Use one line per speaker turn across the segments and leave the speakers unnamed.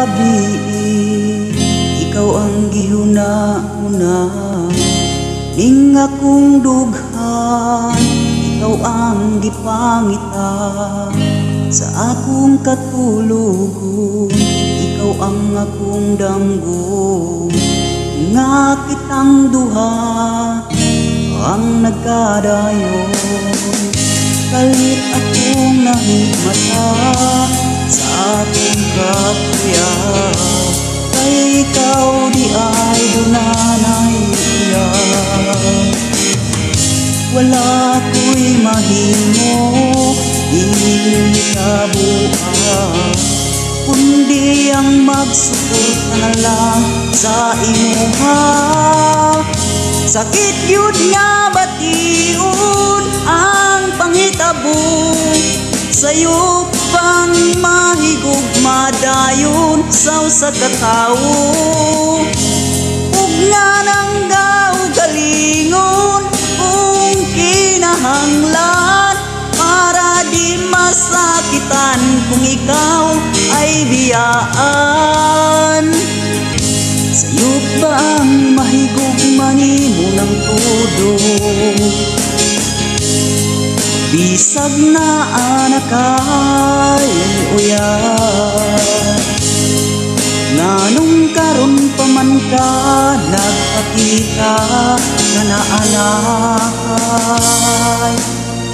gabi, ikaw ang gihuna-una, ning akong dughan, ikaw ang gipangita sa akong katulugon, ikaw ang akong damgo, nga kitang duha ang nagkadayon. Kalit akong nahimata sa akong kapya, kay ikaw di ay dunanay iya. Wala ko'y mahimo, hindi kabuang, kundi ang magsuporta na lang sa imuha. Sakit yun nga batiun ang panghitabo, sa'yo pang mahigugma dayon sa usa ka tawo. Ug nga nang galingon kung kinahanglan, para di masakitan kung ikaw ay biyaan. Sa'yo ba ang mahigugma nimo ng todo, bisag na anak kay uyan. Nganong karon pa man ka nagpakita na naanakay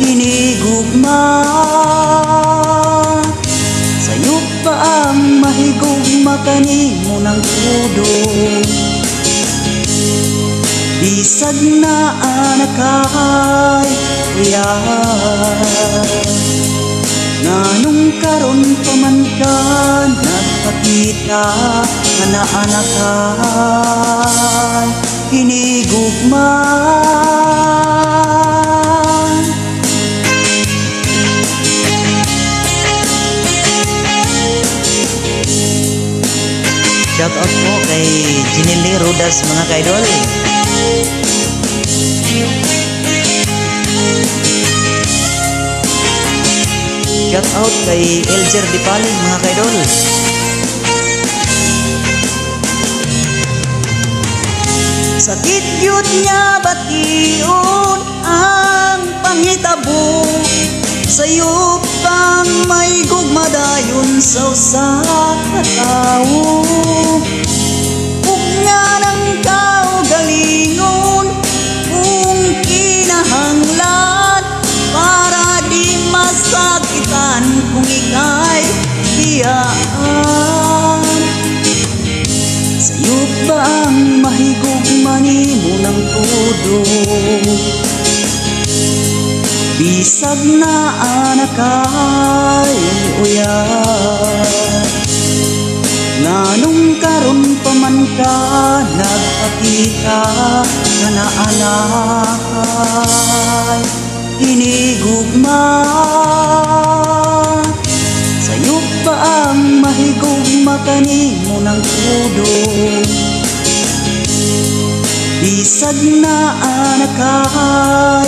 hinigugma. Sa'yo pa ang mahigugma kanimo ng todo, bisag na anak kay uyan. Nganong karon pa man ka nagpakita nga naanak kay hinigugma.
Shout out po kay Jinily Rodas mga kaidol. Shout out kay Elger Dipali mga kaidol.
Sakit yun nga batiun ang panghitabo, sa'yo pang may gugma dayon sa usa ka tawo. Ug nga nang galingon kung kinahanglan, para di masakitan kung ika'y biyaan. Sa'yo ba ang mahigugma nimo ng todo, bisag na anak kay uyan. Nganong karon pa man ka nagpakita na naanak kay hinigugma. Sa'yo pa ang mahigugma kanimo ng todo, bisag na anak kay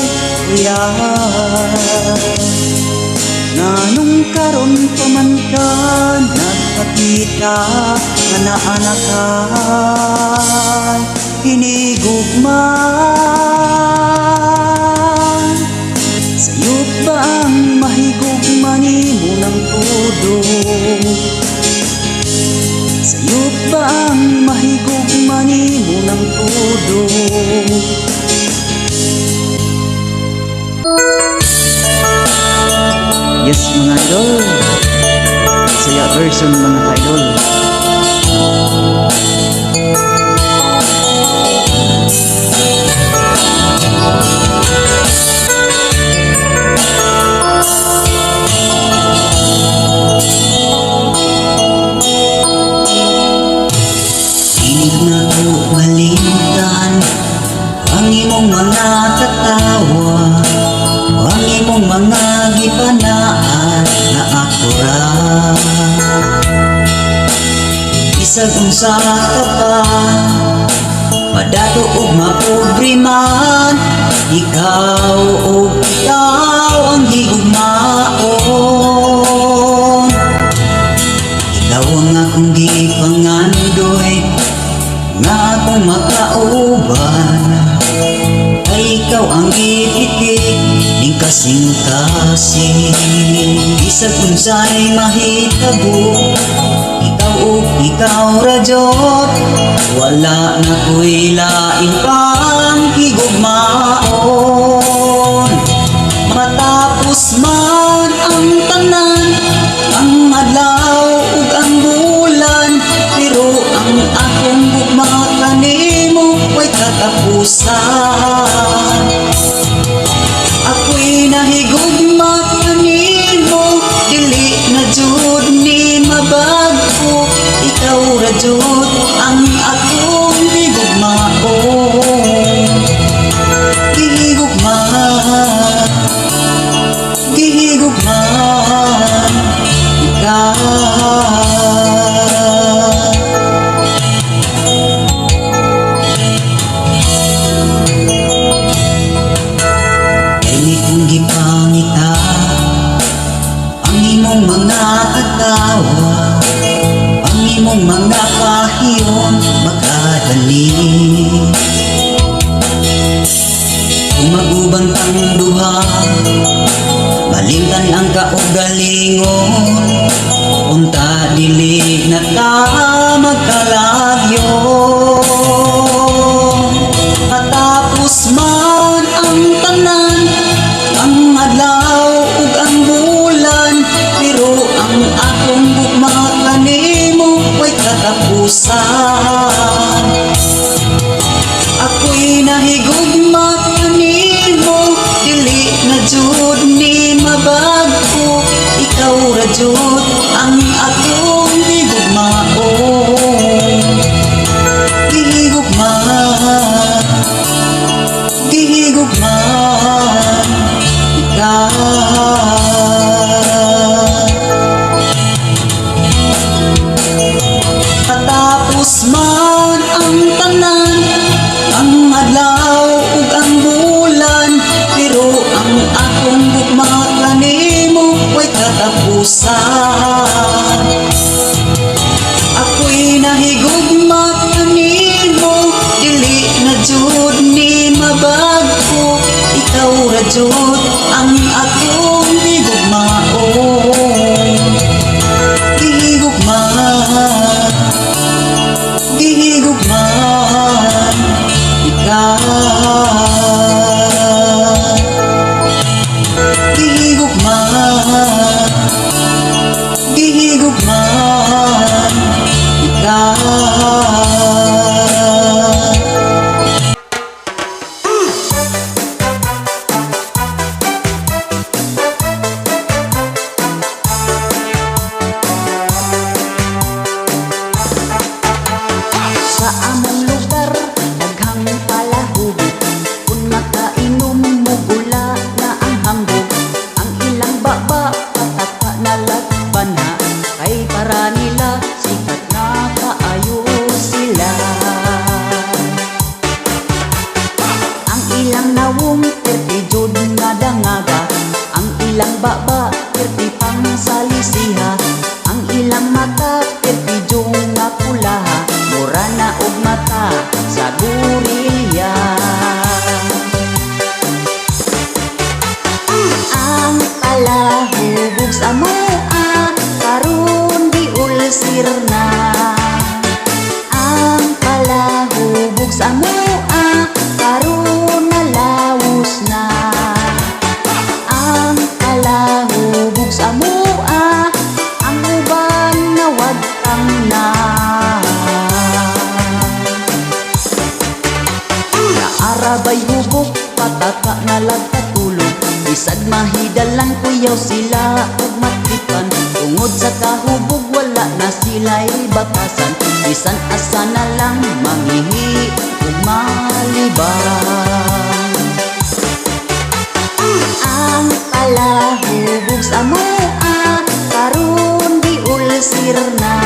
uyan. Nganong karon pa man ka nagpakita nga naanak kay hinigugma. Sa'yo ba ang mahigugma nimo ng todo, sa'yo ba ang mahigugma nimo ng todo.
Yes mga idol, saya version mga idol.
Inig na ko malimtan ang imong mga tatawa, ang imong mga gipanaan na akura. Bisag unsa ka pa, madato ug mapobre man, ikaw ug ikaw ang higugmaon. Ikaw ang akong makauban, ay ikaw ang ipitik ning kasing-kasing. Bisag unsay mahitabo, ikaw ug ikaw ra jud, wala na ko'y lain pang higugmaon. Matapos man ang tanan, ang adlaw ug ang bulan, pero ang akong gugma kanimo way katapusan. Ako'y nahigugma kanimo, dili na jud ni mabag-o. Ikaw ra jud ang akong higugmaon. Gihigugman ikaw. Dili kong gipangita ang imong mga katawa, ang imong mga pahiyon magkadali. Kung magubantang duha, malimtan ang kaugalingon, unta dili na ta magkalagyo. Matapos man ang tanan, ang adlaw ug ang bulan, pero ang akong gugma kanimo way katapusan. Ako'y nahigugma kanimo, dili na jud ni mabag-o. Ikaw ra jud ang akong higugmaon. Gihigugman, gihigugman ikaw. Katapos man ang tanan, ang adlaw ug ang bulan, pero ang akong gugma kanimo way katapusan. Ako'y nahigugma kanimo, dili na jud ni mabag-o. Ikaw ra jud ang akong higugmaon. Gihigugman, gihigugman ikaw. Gihigugman, gihigugman ikaw. Sa among lugar, daghang palahubog, kung makainom mo gula na ang hambog. Ang ilang baba, pataka na lagban na, kay para nila sikat na kaayo sila. Ang ilang nawong, perti jud nga dangaga, ang ilang baba, perti pang salisiha. Ang ilang mata, perti jud nga pulaha, mura na og mata sa gurilya. Ang palahubog sa mua, karon giulsir na. Ang palahubog sa mua, karon nalawos na. Ang palahubog sa mua, ang uban nawag kang na. Naarabay hubog, pataka na lagkatulog, bisag mahidalan kuyaw sila ug matipan. Tungod sa kahubog, wala na sila'y batasan, bisan asa na lang mangihi ug maliban. Ang palahubog sa mua, karon giulsir na.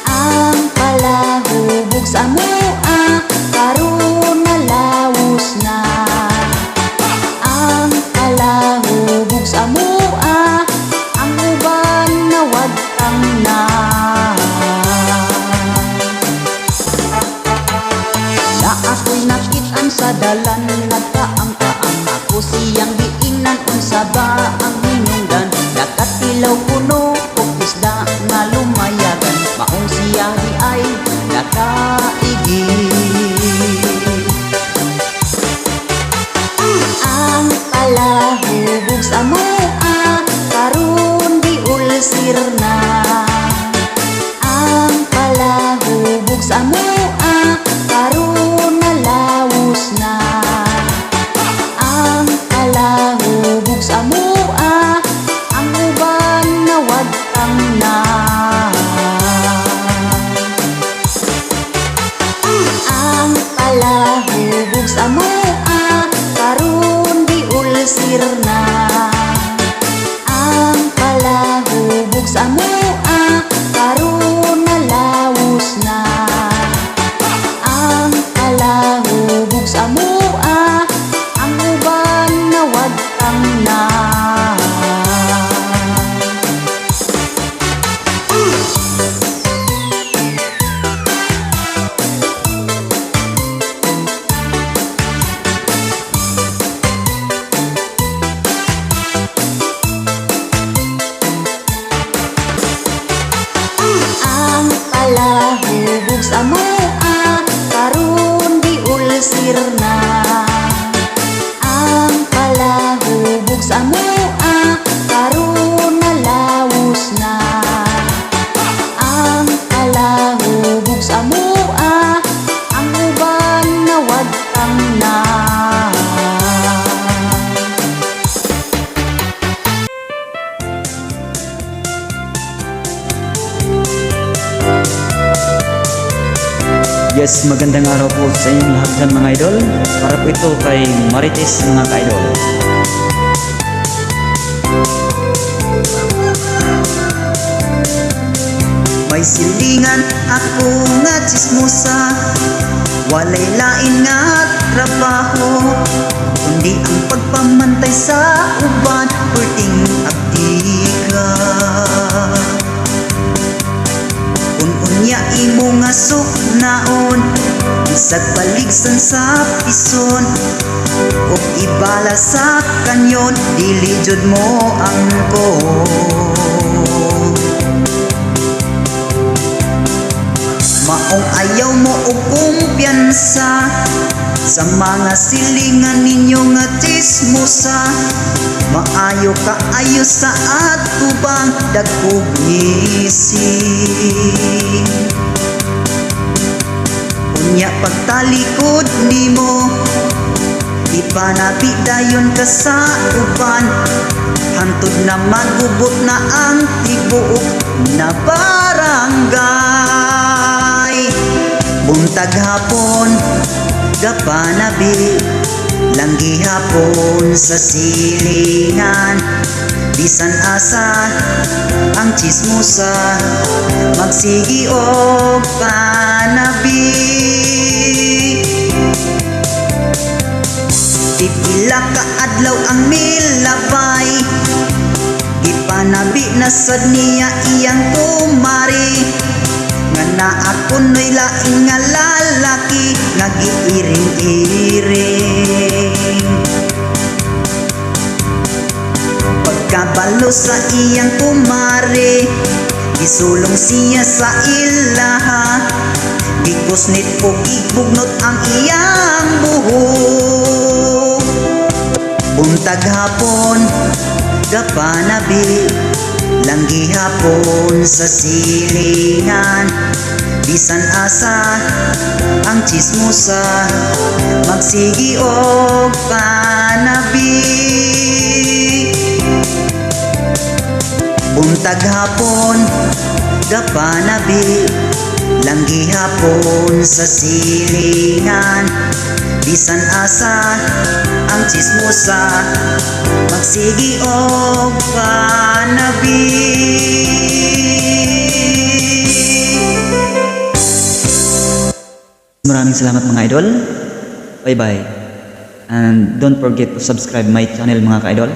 Ang palahubog sa mua, karon nalawos na. Ang palahubog sa mua, ang uban nawag kang na. nagpakitaan sa dalan, nagkaang-kaang ako siyang giingnan, unsa ba ang hinungdan? Nakatilaw puno og isda nga lumayagan, maong siya di ay nakaigid. Ang palahubog sa mua, karon di ulsir na. Ang palahubog sa mua, karon nalawos na. Ang palahubog sa mua, ang uban nawag kang na. Ang palahubog sa mua, karon di ulsir na. Ang palahubog sa mua, karon nalawos na. Ang palahubog sa mua, ang uban nawag kang na. Ang palahubog sa mua, karon di ulsir na. Ang palahubog sa mua, karon nalawos na. Ang palahubog sa mua, ang uban nawag kang na.
Yes, magandang araw po sa inyong lahat dyan mga idol. Para po ito kay Marites mga ka-idol.
May silingan ako nga chismosa, walay lain nga trabaho, kundi ang pagpamantay sa uban, perting abdika. Kung unya imo nga suknaon, isag baligsan sa pison, ug ibala sa kanyon, dili jud mo angko. Maong ayaw mo og kumpiyansa sa mga silingan ninyo nga chismosa. Maayo ka ayo sa atubang dagkog ngising. Unya pagtalikod nimo, ipanabi dayon ka sa uban, hantod na magubot na ang tibuok na barangay. Buntag hapon, gapanabi, langgi hapon sa silingan. Bisan asa ang chismosa, magsigi og panabi. Pipila ka adlaw ang milabay, ipanabi na sad niya iyang kumari, nga naakunoy laing nga lalaki nga giiring-iring. Pagkabalo sa iyang kumari, gisulong siya sa ilaha, gikusnit o gibugnot ang iyang buhok. Buntag hapon, gapanabi, langgi hapon sa silingan. Bisan asa ang chismosa, magsigi og panabi. Buntag hapon, gapanabi, langgi hapon sa silingan. Bisan asa ang chismosa, magsigi og panabi.
Maraming salamat mga idol. Bye bye. And don't forget to subscribe my channel mga ka-idol.